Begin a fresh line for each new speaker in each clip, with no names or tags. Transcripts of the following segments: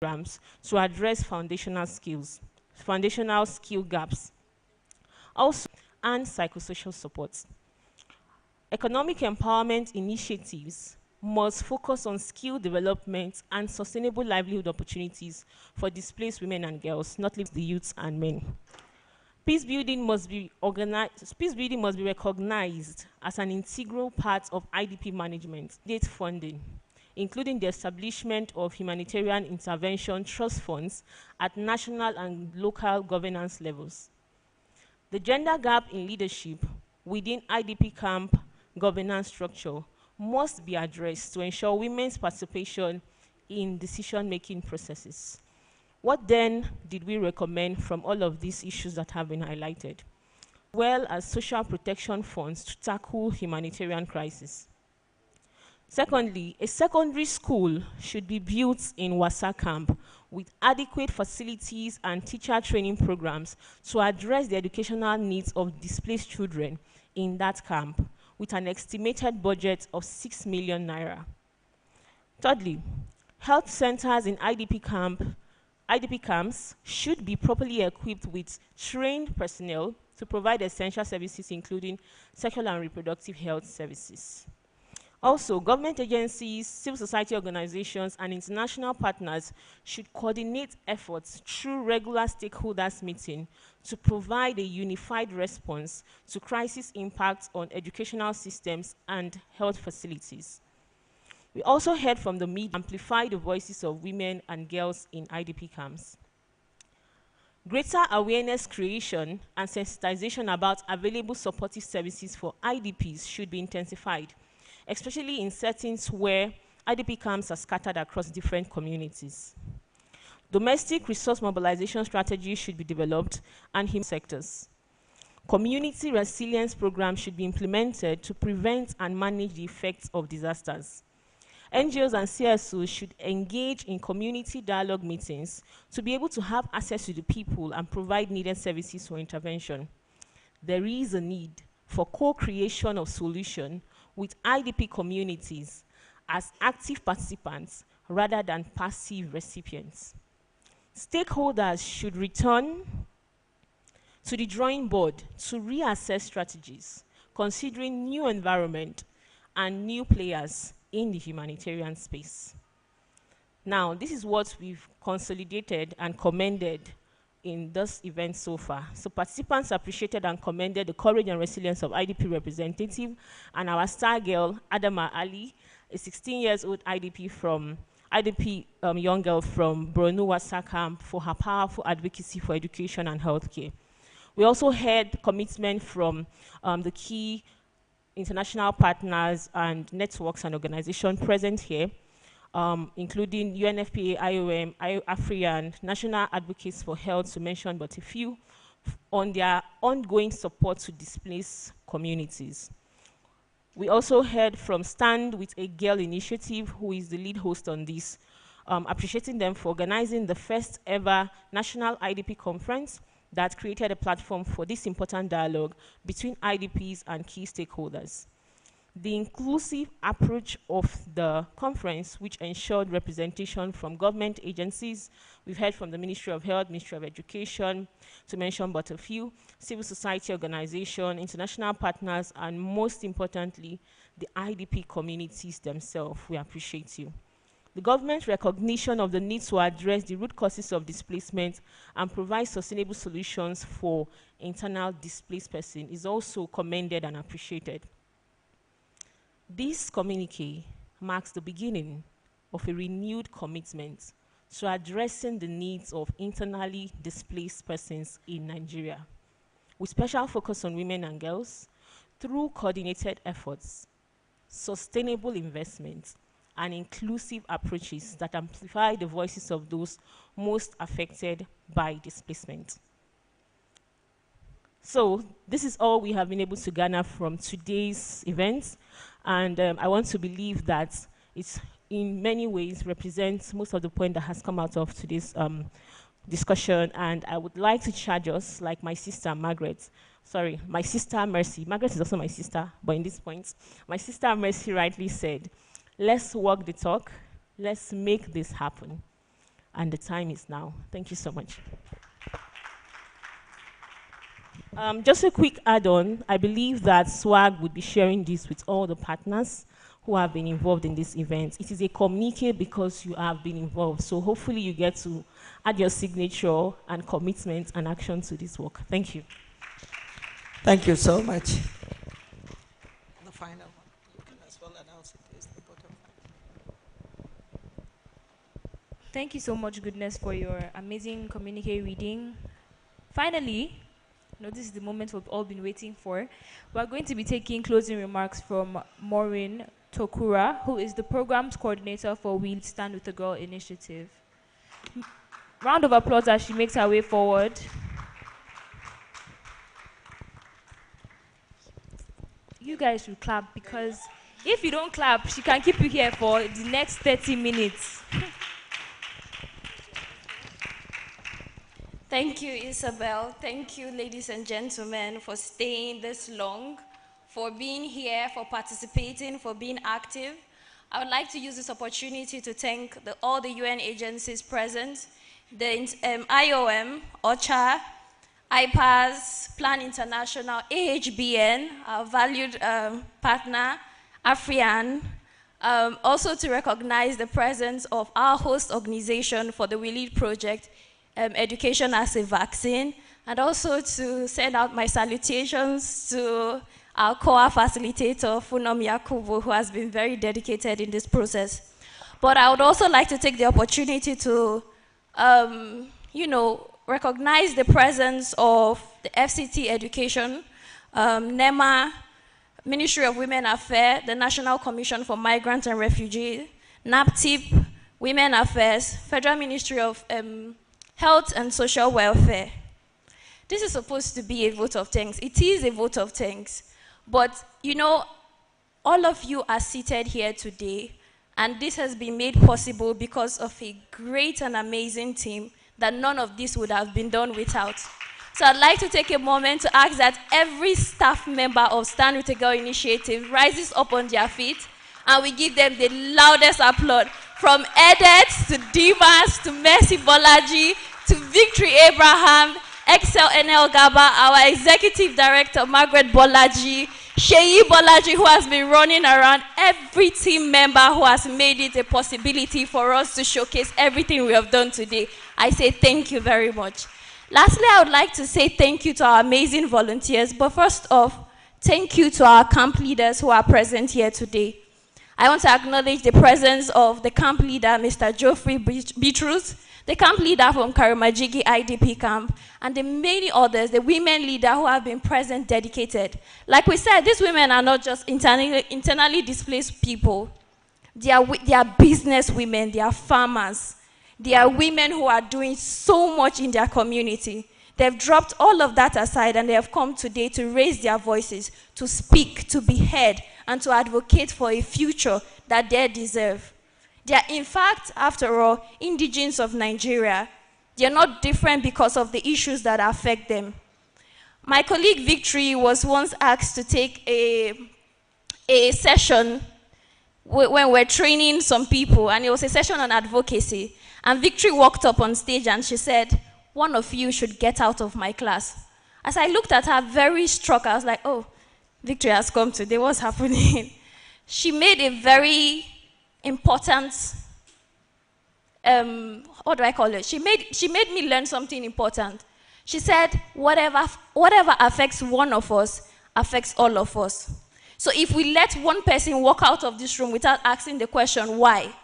programs to address foundational skill gaps, also, and psychosocial support. Economic empowerment initiatives must focus on skill development and sustainable livelihood opportunities for displaced women and girls, not least the youths and men. Peace building must be recognized as an integral part of IDP management, state funding, including the establishment of humanitarian intervention trust funds at national and local governance levels. The gender gap in leadership within IDP camp governance structure must be addressed to ensure women's participation in decision-making processes. What then did we recommend from all of these issues that have been highlighted? Well as social protection funds to tackle humanitarian crisis. Secondly, a secondary school should be built in Wasa camp with adequate facilities and teacher training programs to address the educational needs of displaced children in that camp with an estimated budget of 6 million naira. Thirdly, health centers in IDP camps should be properly equipped with trained personnel to provide essential services including sexual and reproductive health services. Also, government agencies, civil society organizations, and international partners should coordinate efforts through regular stakeholders meetings to provide a unified response to crisis impacts on educational systems and health facilities. We also heard from the media to amplify the voices of women and girls in IDP camps. Greater awareness creation and sensitization about available supportive services for IDPs should be intensified, especially in settings where IDP camps are scattered across different communities. Domestic resource mobilization strategies should be developed and human sectors. Community resilience programs should be implemented to prevent and manage the effects of disasters. NGOs and CSOs should engage in community dialogue meetings to be able to have access to the people and provide needed services for intervention. There is a need for co-creation of solutions with IDP communities as active participants rather than passive recipients. Stakeholders should return to the drawing board to reassess strategies, considering new environment and new players in the humanitarian space. Now, this is what we've consolidated and commended in this event so far. So participants appreciated and commended the courage and resilience of IDP representative and our star girl, Adama Ali, a 16 years old IDP young girl from Borno Wasa camp for her powerful advocacy for education and healthcare. We also heard commitment from the key international partners and networks and organizations present here, including UNFPA, IOM, AFRIAN, National Advocates for Health, to mention but a few, on their ongoing support to displaced communities. We also heard from Stand with a Girl Initiative, who is the lead host on this, appreciating them for organizing the first ever National IDP Conference that created a platform for this important dialogue between IDPs and key stakeholders. The inclusive approach of the conference, which ensured representation from government agencies, we've heard from the Ministry of Health, Ministry of Education, to mention but a few, civil society organization, international partners, and most importantly, the IDP communities themselves. We appreciate you. The government's recognition of the need to address the root causes of displacement and provide sustainable solutions for internal displaced persons is also commended and appreciated. This communique marks the beginning of a renewed commitment to addressing the needs of internally displaced persons in Nigeria, with special focus on women and girls through coordinated efforts, sustainable investments, and inclusive approaches that amplify the voices of those most affected by displacement. So this is all we have been able to garner from today's event, and I want to believe that it in many ways represents most of the point that has come out of today's discussion, and I would like to charge us, like my sister my sister Mercy. Margaret is also my sister, but in this point, my sister Mercy rightly said, let's walk the talk, let's make this happen. and the time is now. Thank you so much. Just a quick add-on. I believe that SWAG would be sharing this with all the partners who have been involved in this event. It is a communique because you have been involved. So hopefully you get to add your signature and commitment and action to this work. Thank you.
Thank you so much. The final one. You can as well announce it is the bottom.
Thank you so much, Goodness, for your amazing communique reading. Finally, this is the moment we've all been waiting for. We're going to be taking closing remarks from Maureen Tokura, who is the programs coordinator for We Stand With a Girl initiative. Round of applause as she makes her way forward. You guys should clap, because if you don't clap, she can keep you here for the next 30 minutes.
Thank you, Isabel. Thank you, ladies and gentlemen, for staying this long, for being here, for participating, for being active. I would like to use this opportunity to thank all the UN agencies present, the IOM, OCHA, IPAS, Plan International, AHBN, our valued partner, AFRIAN, also to recognize the presence of our host organization for the We Lead project, Education as a Vaccine, and also to send out my salutations to our COA facilitator, Funom Yakubu, who has been very dedicated in this process. But I would also like to take the opportunity to, recognize the presence of the FCT Education, NEMA, Ministry of Women Affairs, the National Commission for Migrants and Refugees, NAPTIP, Women Affairs, Federal Ministry of Health and Social Welfare. This is supposed to be a vote of thanks. It is a vote of thanks. But, all of you are seated here today, and this has been made possible because of a great and amazing team that none of this would have been done without. So I'd like to take a moment to ask that every staff member of Stand With a Girl initiative rises up on their feet, and we give them the loudest applause. From Edet to Dimas to Mercy Bolaji to Victory Abraham, Excel NL Gaba, our executive director, Margaret Bolaji, Sheyi Bolaji, who has been running around, every team member who has made it a possibility for us to showcase everything we have done today. I say thank you very much. Lastly, I would like to say thank you to our amazing volunteers, but first off, thank you to our camp leaders who are present here today. I want to acknowledge the presence of the camp leader, Mr. Geoffrey Bitrus, the camp leader from Karimajigi IDP camp, and the many others, the women leader who have been present, dedicated. Like we said, these women are not just internally displaced people. They are business women, they are farmers. They are women who are doing so much in their community. They've dropped all of that aside and they have come today to raise their voices, to speak, to be heard, and to advocate for a future that they deserve. They are, in fact, after all, indigenes of Nigeria. They are not different because of the issues that affect them. My colleague Victory was once asked to take a session when we're training some people, and it was a session on advocacy. And Victory walked up on stage and she said, "One of you should get out of my class." As I looked at her, very struck, I was like, oh, Victory has come today, what's happening? She made a very important, what do I call it? She made me learn something important. She said, whatever affects one of us, affects all of us. So if we let one person walk out of this room without asking the question why,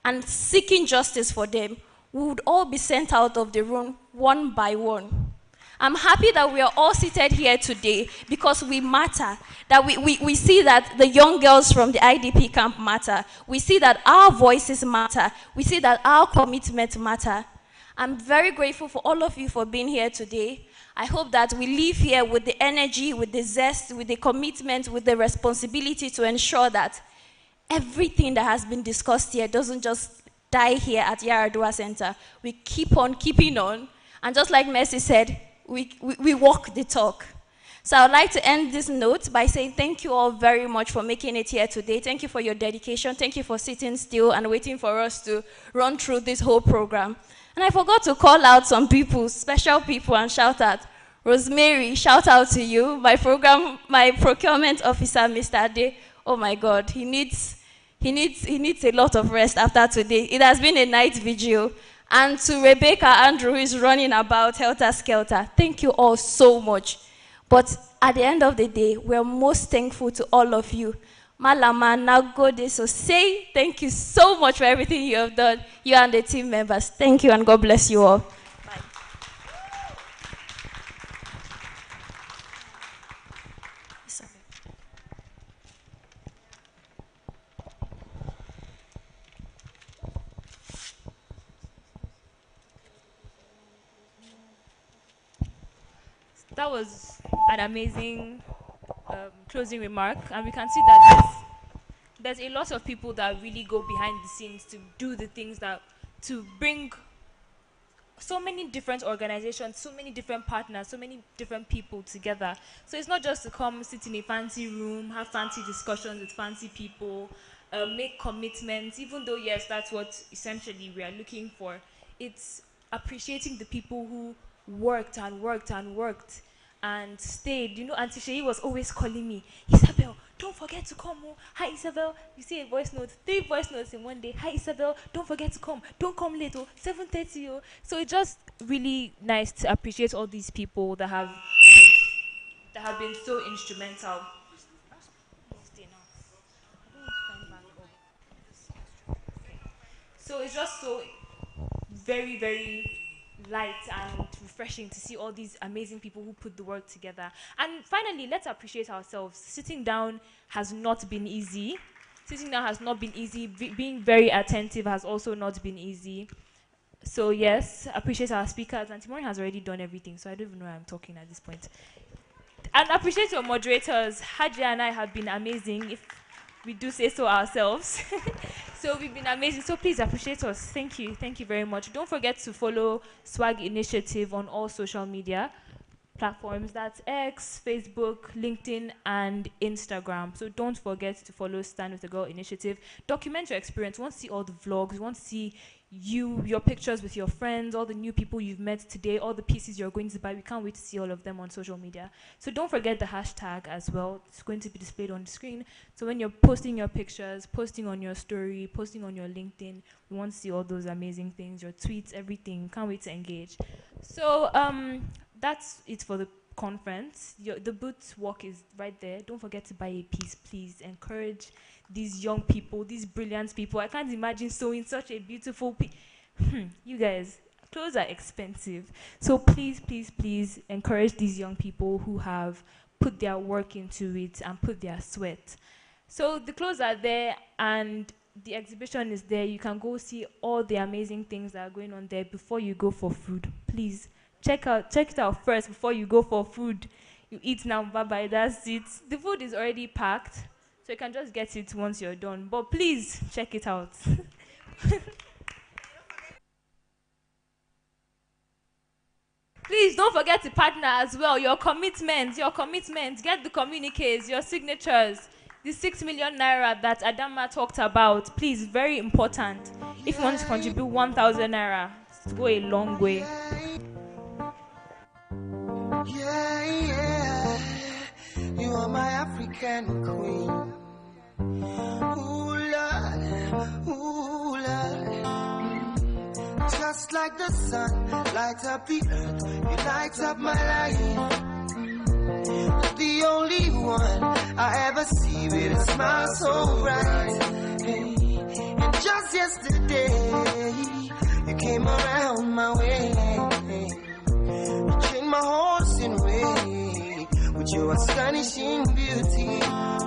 and seeking justice for them, we would all be sent out of the room one by one. I'm happy that we are all seated here today because we matter. That we see that the young girls from the IDP camp matter. We see that our voices matter. We see that our commitment matter. I'm very grateful for all of you for being here today. I hope that we leave here with the energy, with the zest, with the commitment, with the responsibility to ensure that everything that has been discussed here doesn't just die here at Yaradua Center. We keep on keeping on. And just like Mercy said, we walk the talk. So I would like to end this note by saying thank you all very much for making it here today. Thank you for your dedication. Thank you for sitting still and waiting for us to run through this whole program. And I forgot to call out some people, special people, and shout out. Rosemary, shout out to you. My procurement officer, Mr. Ade. Oh my God, he needs a lot of rest after today. It has been a night vigil. And to Rebecca Andrew, who is running about helter-skelter, thank you all so much. But at the end of the day, we're most thankful to all of you. Malama, Nagode, so say thank you so much for everything you have done, you and the team members. Thank you and God bless you all. Bye.
That was an amazing closing remark, and we can see that there's a lot of people that really go behind the scenes to do the things to bring so many different organizations, so many different partners, so many different people together. So it's not just to come sit in a fancy room, have fancy discussions with fancy people, make commitments, even though, yes, that's what essentially we are looking for. It's appreciating the people who worked and worked and worked and stayed. You know, Auntie Shei was always calling me, Isabel, don't forget to come. Oh. Hi, Isabel. You see a voice note, 3 voice notes in one day. Hi, Isabel, don't forget to come. Don't come late. Oh, 7:30. Oh. So it's just really nice to appreciate all these people that have been so instrumental. So it's just so very, very light and refreshing to see all these amazing people who put the work together. And finally, let's appreciate ourselves. Sitting down has not been easy. Being very attentive has also not been easy. So yes, appreciate our speakers. And Timori has already done everything, so I don't even know why I'm talking at this point. And appreciate your moderators. Haji and I have been amazing, if we do say so ourselves. So we've been amazing. So please appreciate us. Thank you. Thank you very much. Don't forget to follow Swag Initiative on all social media platforms. That's X, Facebook, LinkedIn, and Instagram. So don't forget to follow Stand With The Girl Initiative. Document your experience. We want to see all the vlogs. We want to see your pictures with your friends, all the new people you've met today, all the pieces you're going to buy. We can't wait to see all of them on social media. So don't forget the hashtag as well. It's going to be displayed on the screen. So when you're posting your pictures, posting on your story, posting on your LinkedIn, we want to see all those amazing things, your tweets, everything. Can't wait to engage. So that's it for the conference. The booth walk is right there. Don't forget to buy a piece, please. Encourage these young people, these brilliant people. I can't imagine sewing such a beautiful you guys, clothes are expensive. So please, please, please encourage these young people who have put their work into it and put their sweat. So the clothes are there and the exhibition is there. You can go see all the amazing things that are going on there before you go for food. Please check it out first before you go for food. You eat now, bye-bye, that's it. The food is already packed, so you can just get it once you're done. But please, check it out. Please don't forget to partner as well. Your commitments. Get the communiques, your signatures. The 6 million naira that Adama talked about. Please, very important. If you want to contribute 1,000 naira, it's go a long way.
Yeah, yeah, you are my African queen. Ooh, Lord, just like the sun, light up the earth, you light up my life. The only one I ever see with a smile so bright. Hey, and just yesterday, you came around my way. You changed my horse in way with your astonishing beauty.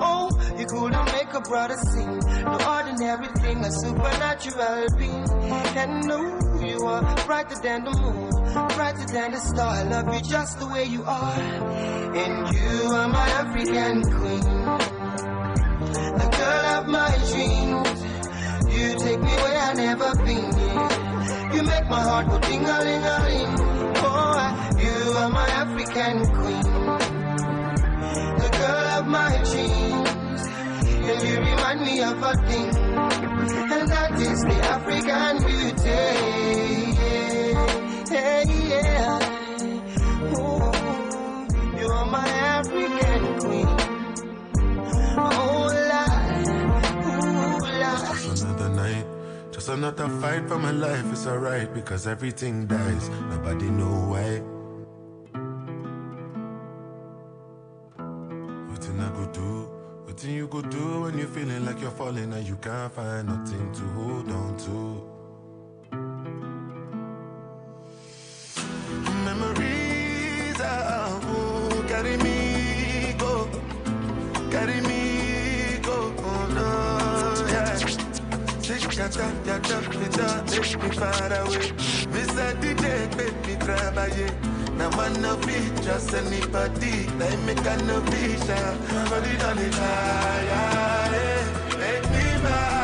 Oh, you couldn't make a brother sing. No ordinary thing, a supernatural being. And no, you are brighter than the moon, brighter than the star. I love you just the way you are. And you are my African queen, the girl of my dreams. You take me where I've never been. You make my heart go ding-a-ling-a-ling. Oh, you are my African queen. my dreams. And you remind me of a thing, and that is the African beauty. Yeah, yeah. Ooh, you are my African queen. Oh, Lord. Ooh, Lord.
Just another night, just another fight for my life. It's alright because everything dies. Nobody know why. Nothing I could do. Nothing you could do when you're feeling like you're falling and you can't find nothing to hold on to. Memories carry me go, oh no, yeah. Take me far away. Miss a DJ, make me travailler. Now man no be just anybody. Like me can no be shy. Body on the fire, make me mad.